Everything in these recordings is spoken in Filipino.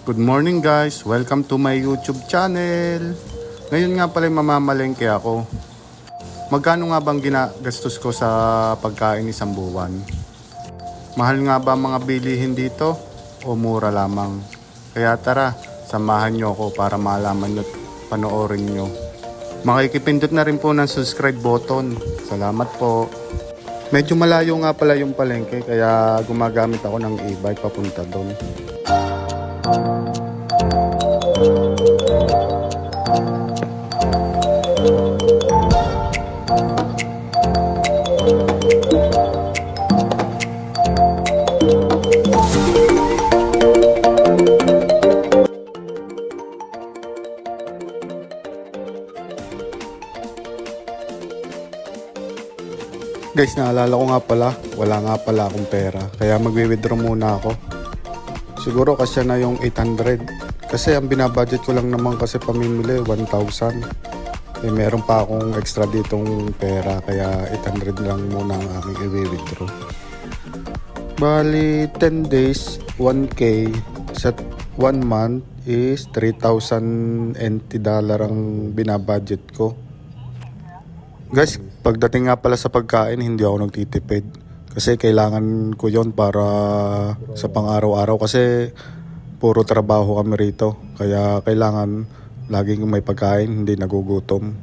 Good morning guys! Welcome to my YouTube channel! Ngayon nga pala mamamalengke ako. Magkano nga bang ginagastos ko sa pagkain isang buwan? Mahal nga ba mga bilihin dito? O mura lamang? Kaya tara, samahan nyo ako para malaman nyo at panoorin nyo. Makikipindot na rin po ng subscribe button. Salamat po! Medyo malayo nga pala yung palengke kaya gumagamit ako ng e-bike papunta doon. Guys, naalala ko nga pala, wala nga pala akong pera. Kaya magwi-withdraw muna ako. Siguro kasi na yung 800. Kasi ang binabudget ko lang naman kasi pamimili, 1,000. Eh, meron pa akong extra ditong pera. Kaya 800 lang muna ang aking i-withdraw. Bali, 10 days, 1K. Sa 1 month is 3,000 NT dollar ang binabudget ko. Guys, pagdating nga pala sa pagkain, hindi ako nagtitipid. Kasi kailangan ko yon para sa pang-araw-araw. Kasi puro trabaho kami rito. Kaya kailangan laging may pagkain, hindi nagugutom.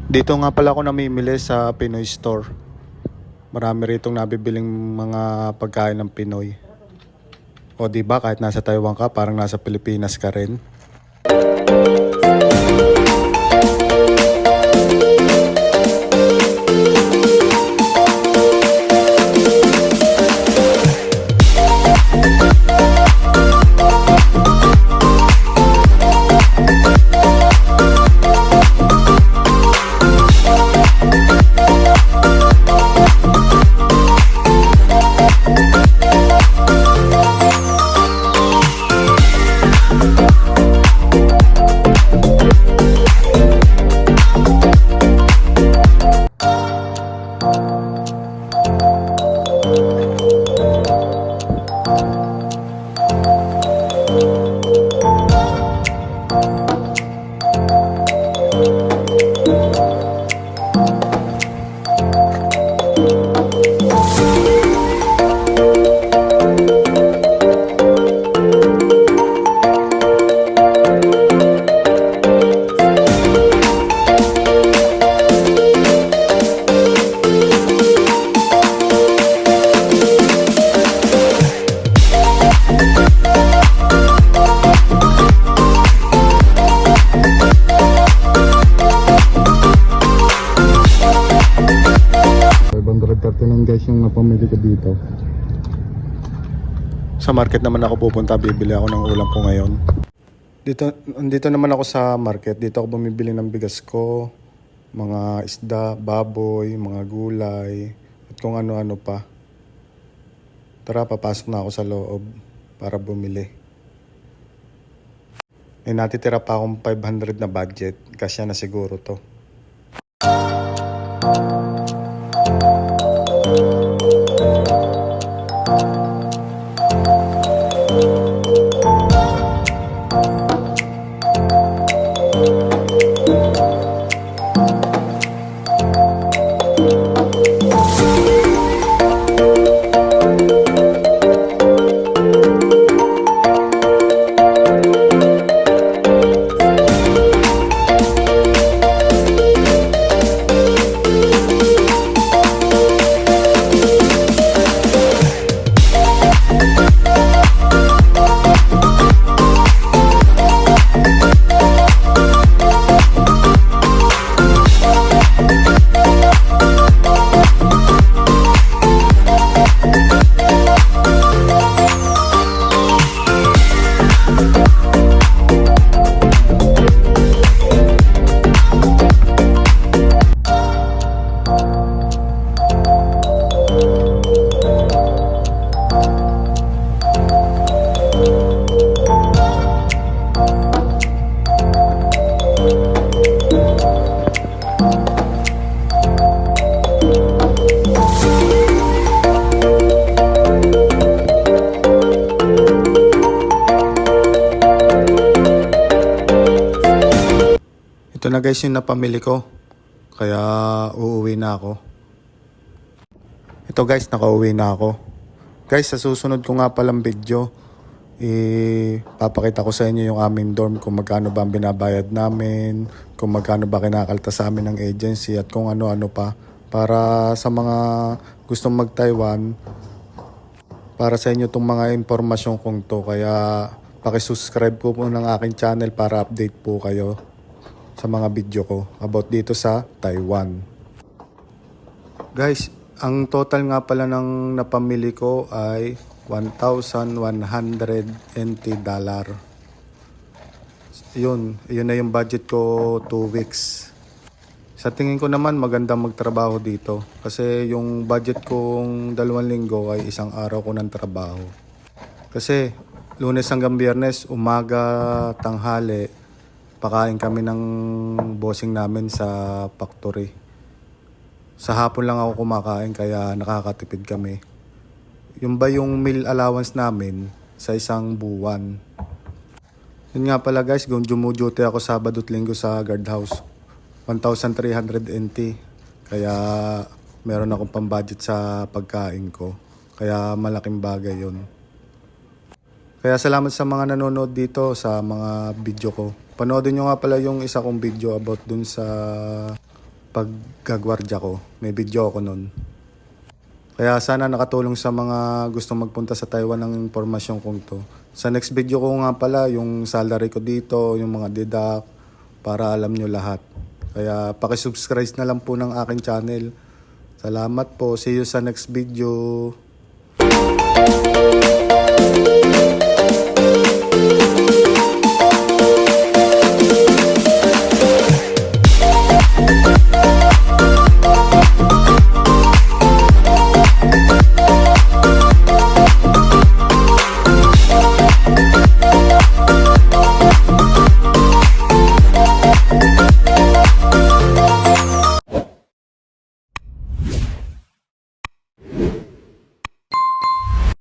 Dito nga pala ako namimili sa Pinoy Store. Marami ritong nabibiling mga pagkain ng Pinoy. O diba kahit nasa Taiwan ka, parang nasa Pilipinas ka rin. Guys, yung napamili ko dito. Sa market naman ako pupunta, bibili ako ng ulam ko ngayon. Dito naman ako sa market. Dito ako bumibili ng bigas ko, mga isda, baboy, mga gulay, at kung ano-ano pa. Tara, papasok na ako sa loob para bumili. Eh, natitira pa akong 500 na budget. Kasya na siguro to. Ito na guys yung napamili ko. Kaya uuwi na ako. Ito guys, nakauwi na ako. Guys, sa susunod ko nga palang video, papakita ko sa inyo yung aming dorm, kung magkano ba ang binabayad namin, kung magkano ba kinakalta sa amin ng agency, at kung ano-ano pa. Para sa mga gustong mag-Taiwan, para sa inyo itong mga impormasyon kong to. Kaya pakisubscribe po ng aking channel para update po kayo sa mga video ko about dito sa Taiwan. Guys, ang total nga pala ng napamili ko ay 1,100 NT dollar. Yun na yung budget ko 2 weeks. Sa tingin ko naman maganda magtrabaho dito. Kasi yung budget kong 2 linggo ay 1 araw ko ng trabaho. Kasi Lunes hanggang Biyernes, umaga, tanghali, pakain kami ng bossing namin sa factory. Sa hapon lang ako kumakain kaya nakakatipid kami. Yung ba yung meal allowance namin sa isang buwan. Yun nga pala guys, jumuduty ako Sabado at Linggo sa guardhouse. 1,300 NT. Kaya meron akong pambudget sa pagkain ko. Kaya malaking bagay yun. Kaya salamat sa mga nanonood dito sa mga video ko. Panoodin nyo nga pala yung isa kong video about dun sa paggagwardya ko. May video ako nun. Kaya sana nakatulong sa mga gustong magpunta sa Taiwan ng impormasyon kong to. Sa next video ko nga pala yung salary ko dito, yung mga deduct, para alam nyo lahat. Kaya pakisubscribe na lang po ng aking channel. Salamat po. See you sa next video.